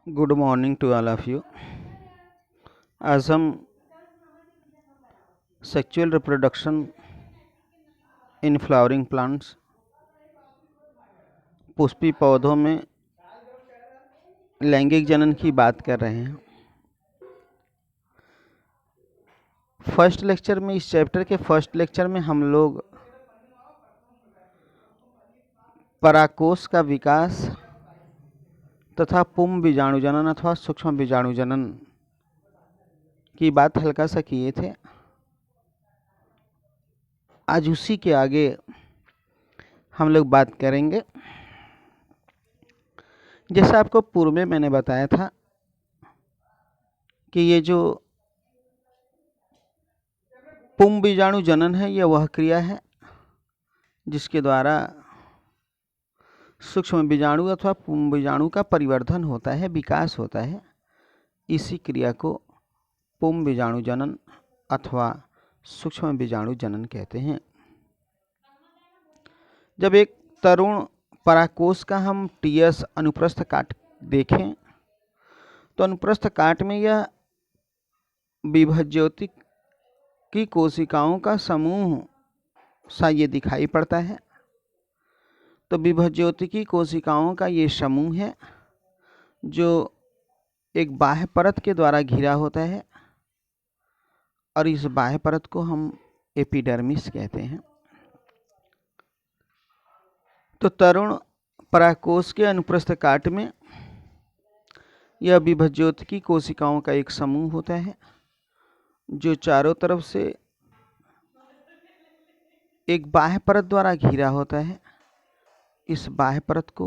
Good morning to all of you. आज हम sexual reproduction in flowering plants, पुष्पी पौधों में लैंगिक जनन की बात कर रहे हैं। फर्स्ट लेक्चर में, इस चैप्टर के फर्स्ट लेक्चर में हम लोग पराकोष का विकास तथा पुंब बीजाणु जनन अथवा सूक्ष्म बीजाणु जनन की बात हल्का सा किए थे। आज उसी के आगे हम लोग बात करेंगे। जैसा आपको पूर्व में मैंने बताया था कि ये जो पुंब बीजाणु जनन है, यह वह क्रिया है जिसके द्वारा सूक्ष्म बीजाणु अथवा पुंब बीजाणु का परिवर्धन होता है, विकास होता है। इसी क्रिया को पुंब बीजाणु जनन अथवा सूक्ष्म बीजाणु जनन कहते हैं। जब एक तरुण पराकोष का हम टीएस अनुप्रस्थ काट देखें तो अनुप्रस्थ काट में यह विभज्योति की कोशिकाओं का समूह सा ये दिखाई पड़ता है। तो विभज्योति की कोशिकाओं का ये समूह है जो एक बाह्य परत के द्वारा घिरा होता है और इस बाह्य परत को हम एपिडर्मिस कहते हैं। तो तरुण पराकोष के अनुप्रस्थ काट में यह विभज्योति की कोशिकाओं का एक समूह होता है जो चारों तरफ से एक बाह्य परत द्वारा घिरा होता है। इस बाह्य परत को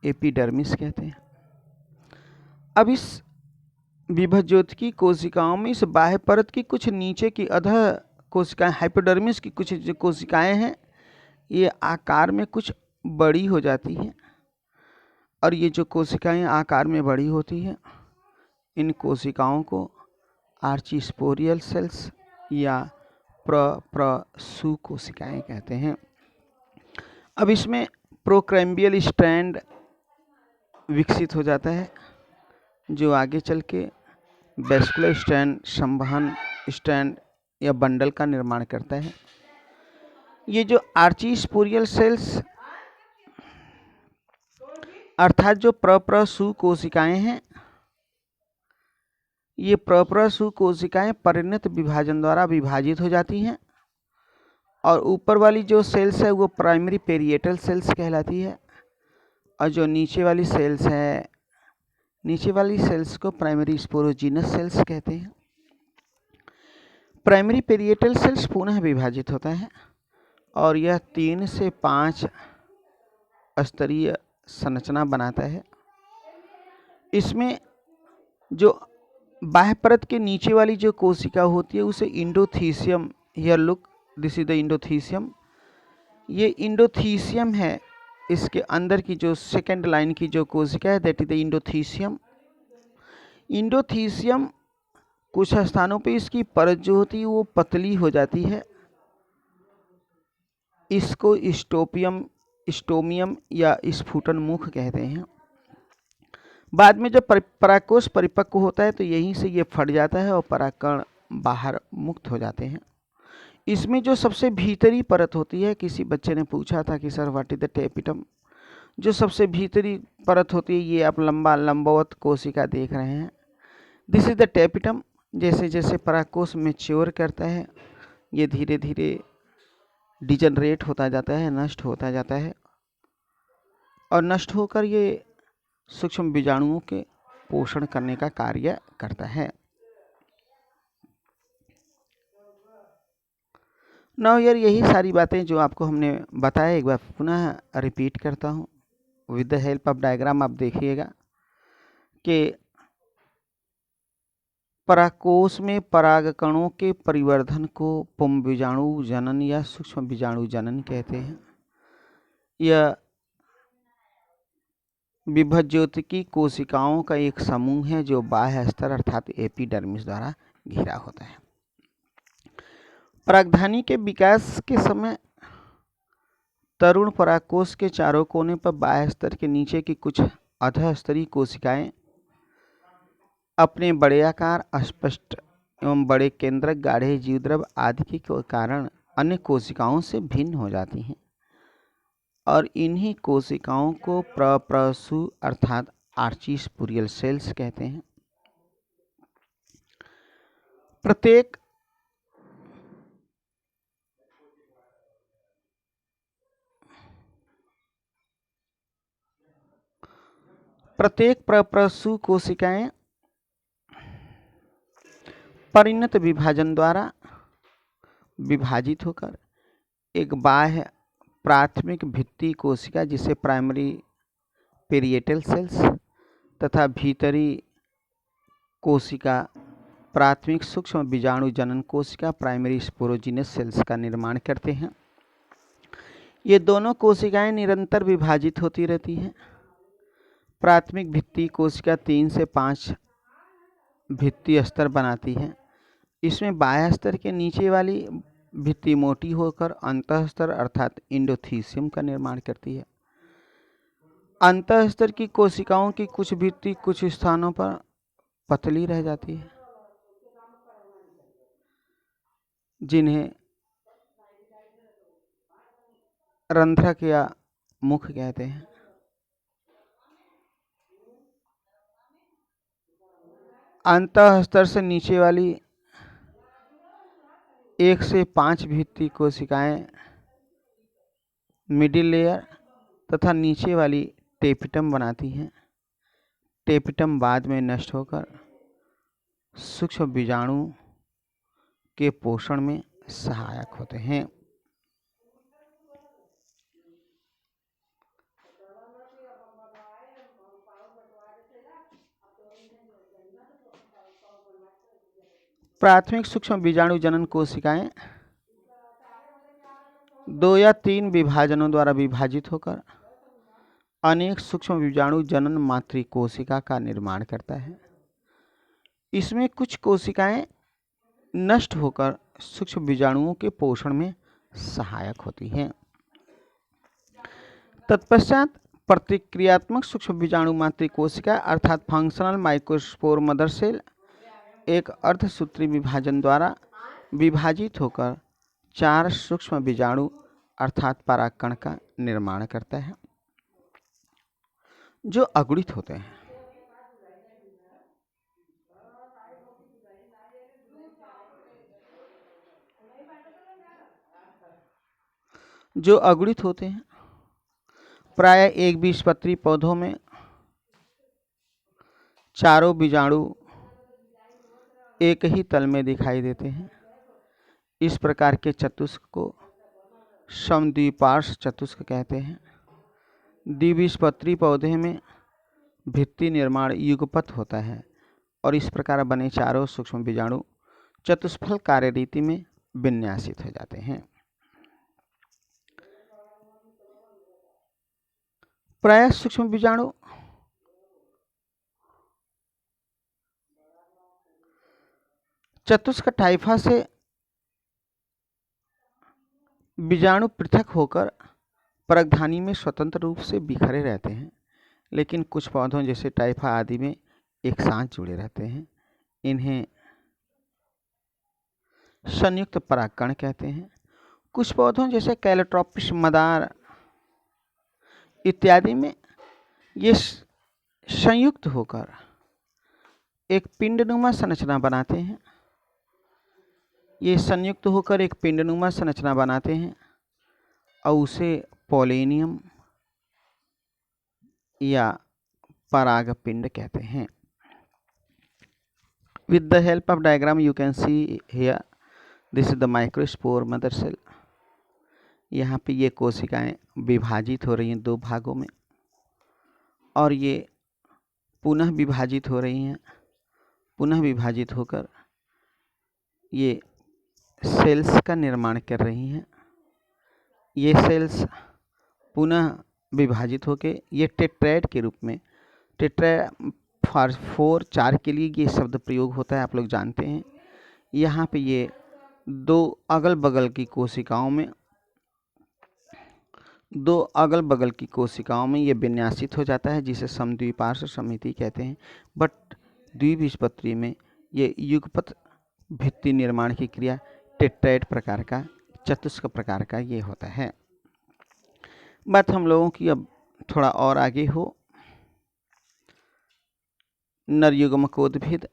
एपिडर्मिस कहते हैं। अब इस विभज्योति की कोशिकाओं में इस बाह्य परत की कुछ नीचे की अधः कोशिकाएं, हाइपोडर्मिस की कुछ जो कोशिकाएं हैं, ये आकार में कुछ बड़ी हो जाती हैं और ये जो कोशिकाएं आकार में बड़ी होती हैं, इन कोशिकाओं को आर्चिस्पोरियल सेल्स या प्रसू कोशिकाएं कहते हैं। अब इसमें प्रोक्रैम्बियल स्ट्रैंड विकसित हो जाता है जो आगे चल के वेस्कुलर स्ट्रैंड, संवहन स्ट्रैंड या बंडल का निर्माण करता है। ये जो आर्चिस्पोरियल सेल्स अर्थात जो प्रसू कोशिकाएं हैं, ये प्रसू कोशिकाएं परिणत विभाजन द्वारा विभाजित हो जाती हैं और ऊपर वाली जो सेल्स है वो प्राइमरी पेरिएटल सेल्स कहलाती है और जो नीचे वाली सेल्स है, नीचे वाली सेल्स को प्राइमरी स्पोरोजीनस सेल्स कहते हैं। प्राइमरी पेरिएटल सेल्स पुनः विभाजित होता है और यह 3 से 5 स्तरीय संरचना बनाता है। इसमें जो बाह्य परत के नीचे वाली जो कोशिका होती है उसे endothecium, here look, this is the endothecium. ये इंडोथीसियम है। इसके अंदर की जो सेकेंड लाइन की जो कोशिका है, दैट इज द इंडोथीसियम। इंडोथीसियम कुछ स्थानों पे इसकी परत जो होती है वो पतली हो जाती है। इसको स्टोमियम या स्फुटन मुख कहते हैं। बाद में जब पराकोष परिपक्व होता है तो यहीं से ये फट जाता है और परागकण बाहर मुक्त हो जाते हैं। इसमें जो सबसे भीतरी परत होती है, किसी बच्चे ने पूछा था कि sir what is the tapetum, जो सबसे भीतरी परत होती है, ये आप लंबवत कोशिका देख रहे हैं, दिस इज द टेपिटम। जैसे जैसे पराकोष मैच्योर करता है ये धीरे धीरे डिजनरेट होता जाता है, नष्ट होता जाता है और नष्ट होकर ये सूक्ष्म बीजाणुओं के पोषण करने का कार्य करता है। नाउ यार, यही सारी बातें जो आपको हमने बताया एक बार पुनः रिपीट करता हूँ with the help of diagram. आप देखिएगा कि पराकोष में परागकणों के परिवर्धन को पुंब बीजाणु जनन या सूक्ष्म बीजाणु जनन कहते हैं। यह विभज्योति की कोशिकाओं का एक समूह है जो बाह्य स्तर अर्थात एपिडर्मिस द्वारा घिरा होता है। परागधानी के विकास के समय तरुण पराकोष के चारों कोने पर बाह्य स्तर के नीचे की कुछ अधः स्तरीय कोशिकाएं अपने बड़े आकार, अस्पष्ट एवं बड़े केंद्रक, गाढ़े जीवद्रव आदि के कारण अन्य कोशिकाओं से भिन्न हो जाती हैं और इन्हीं कोशिकाओं को प्रप्रसु अर्थात आर्चीस्पुरियल सेल्स कहते हैं। प्रत्येक प्रप्रसु कोशिकाएं परिणत विभाजन द्वारा विभाजित होकर एक बाह्य प्राथमिक भित्ति कोशिका जिसे प्राइमरी पेरिएटल सेल्स तथा भीतरी कोशिका प्राथमिक सूक्ष्म बीजाणु जनन कोशिका प्राइमरी स्पोरोजिनस सेल्स का निर्माण करते हैं। ये दोनों कोशिकाएं निरंतर विभाजित होती रहती हैं। प्राथमिक भित्ति कोशिका 3 से 5 भित्ति स्तर बनाती है। इसमें बाह्य स्तर के नीचे वाली भित्ति मोटी होकर अंतःस्तर अर्थात इंडोथीसियम का निर्माण करती है। अंतःस्तर की कोशिकाओं की कुछ भित्ति कुछ स्थानों पर पतली रह जाती है, जिन्हें रंध्रक या मुख कहते हैं। अंतःस्तर से नीचे वाली 1 से 5 भित्ति कोशिकाएं मिडिल लेयर तथा नीचे वाली टेपिटम बनाती हैं। टेपिटम बाद में नष्ट होकर सूक्ष्म बीजाणु के पोषण में सहायक होते हैं। प्राथमिक सूक्ष्म बीजाणु जनन कोशिकाएं 2 या 3 विभाजनों द्वारा विभाजित होकर अनेक सूक्ष्म बीजाणु जनन मातृकोशिका का निर्माण करता है। इसमें कुछ कोशिकाएं नष्ट होकर सूक्ष्म बीजाणुओं के पोषण में सहायक होती हैं। तत्पश्चात प्रतिक्रियात्मक सूक्ष्म बीजाणु मातृकोशिका अर्थात फंक्शनल माइक्रोस्पोर मदर सेल एक अर्धसूत्री विभाजन द्वारा विभाजित होकर 4 सूक्ष्म बीजाणु अर्थात परागकण का निर्माण करता है, जो अगुणित होते हैं। प्राय एकबीजपत्री पौधों में चारों बीजाणु एक ही तल में दिखाई देते हैं। इस प्रकार के चतुष्क को समद्विपार्श्व चतुष्क कहते हैं। द्विबीजपत्री पौधे में भित्ति निर्माण युगपत होता है और इस प्रकार बने चारों सूक्ष्म बीजाणु चतुष्फल कार्यरीति में विन्यासित हो जाते हैं। प्राय सूक्ष्म बीजाणु चतुष्क टाइफा से बीजाणु पृथक होकर परगधानी में स्वतंत्र रूप से बिखरे रहते हैं, लेकिन कुछ पौधों जैसे टाइफा आदि में एक साथ जुड़े रहते हैं। इन्हें संयुक्त परागकण कहते हैं। कुछ पौधों जैसे कैलोट्रोपिस, मदार इत्यादि में ये संयुक्त होकर एक पिंडनुमा संरचना बनाते हैं। ये संयुक्त होकर एक पिंडनुमा संरचना बनाते हैं और उसे पोलेनियम या परागपिंड कहते हैं। With the help of diagram you can see here, this is the microspore mother cell. यहाँ पे ये कोशिकाएं विभाजित हो रही हैं 2 भागों में और ये पुनः विभाजित हो रही हैं। पुनः विभाजित होकर ये सेल्स का निर्माण कर रही हैं। ये सेल्स पुनः विभाजित होकर ये टेट्राएड के रूप में, टेट्रा 4 के लिए ये शब्द प्रयोग होता है, आप लोग जानते हैं। यहाँ पे ये 2 अगल बगल की कोशिकाओं में ये विन्यासित हो जाता है, जिसे समद्विपार्श्व समिति कहते हैं। बट द्विबीजपत्री में ये युगपत भित्ति निर्माण की क्रिया टेट्राएड प्रकार का, चतुष्क प्रकार का ये होता है। बात हम लोगों की अब थोड़ा और आगे हो। नरयुग्मकोद्भिद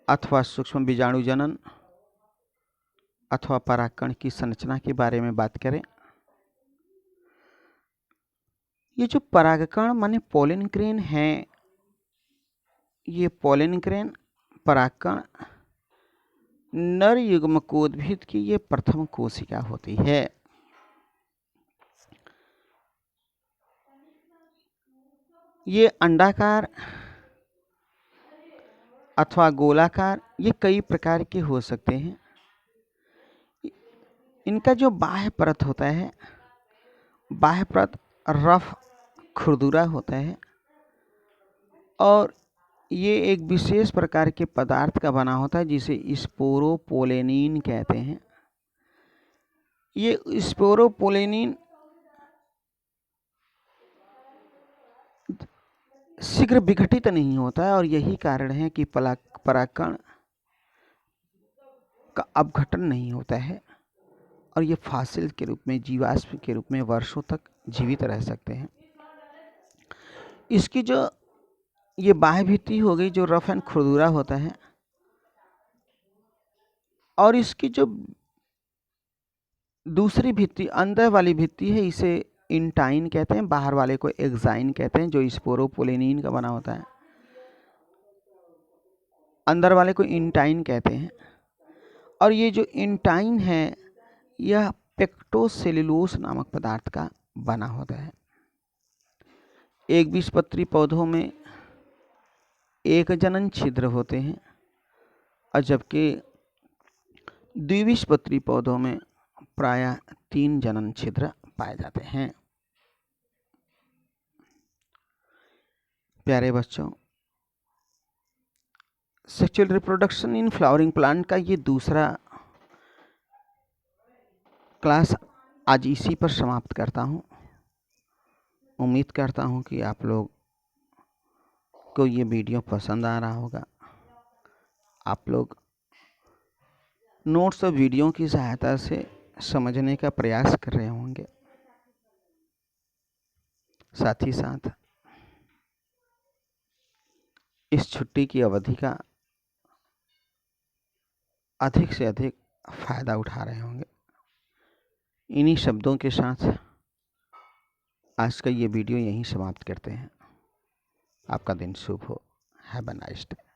अथवा सूक्ष्म बीजाणु जनन अथवा परागकण की संरचना के बारे में बात करें। ये जो परागकण माने पोलन ग्रेन है, ये पोलन ग्रेन परागकण नर युग्मकोद्भिद की ये प्रथम कोशिका होती है। ये अंडाकार अथवा गोलाकार, ये कई प्रकार के हो सकते हैं। इनका जो बाह्य परत होता है, बाह्य परत रफ खुरदुरा होता है और ये एक विशेष प्रकार के पदार्थ का बना होता है जिसे स्पोरोपोलेनिन कहते हैं। ये स्पोरोपोलेनिन शीघ्र विघटित नहीं होता है और यही कारण है कि परागकण का अपघटन नहीं होता है और ये फासिल के रूप में, जीवाश्म के रूप में वर्षों तक जीवित रह सकते हैं। इसकी जो ये बाह्य भित्ति हो गई जो रफ एंड खुरदुरा होता है, और इसकी जो दूसरी भित्ति अंदर वाली भित्ति है इसे इंटाइन कहते हैं, बाहर वाले को एक्साइन कहते हैं, जो स्पोरोपोलेनिन का बना होता है। अंदर वाले को इंटाइन कहते हैं और ये जो इंटाइन है यह पेक्टोसेलुलोस नामक पदार्थ का बना होता है। एक बीजपत्री पौधों में एक जनन छिद्र होते हैं और जबकि द्विबीजपत्री पौधों में प्रायः 3 जनन छिद्र पाए जाते हैं। प्यारे बच्चों, sexual reproduction in flowering plant का ये दूसरा क्लास आज इसी पर समाप्त करता हूँ। उम्मीद करता हूँ कि आप लोग को ये वीडियो पसंद आ रहा होगा। आप लोग नोट्स और वीडियो की सहायता से समझने का प्रयास कर रहे होंगे। साथ ही साथ इस छुट्टी की अवधि का अधिक से अधिक फायदा उठा रहे होंगे। इन्हीं शब्दों के साथ आज का ये वीडियो यहीं समाप्त करते हैं। आपका दिन शुभ हो। Have a nice day.